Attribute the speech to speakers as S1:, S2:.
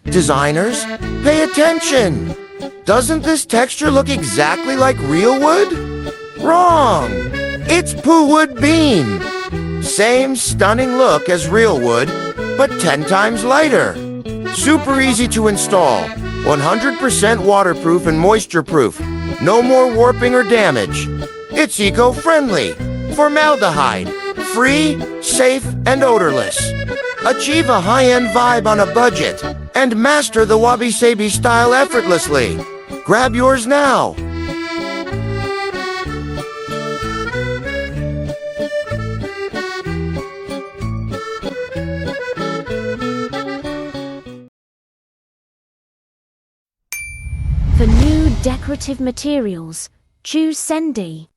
S1: Designers, pay attention! Doesn't this texture look exactly like real wood? Wrong! It's Pooh Wood Beam! Same stunning look as real wood, but 10 times lighter. Super easy to install. 100% waterproof and moisture-proof. No more warping or damage. It's eco-friendly. Formaldehyde. Free, safe, and odorless. Achieve a high-end vibe on a budget and master the wabi-sabi style effortlessly. Grab yours now.
S2: For new decorative materials, choose Sendi.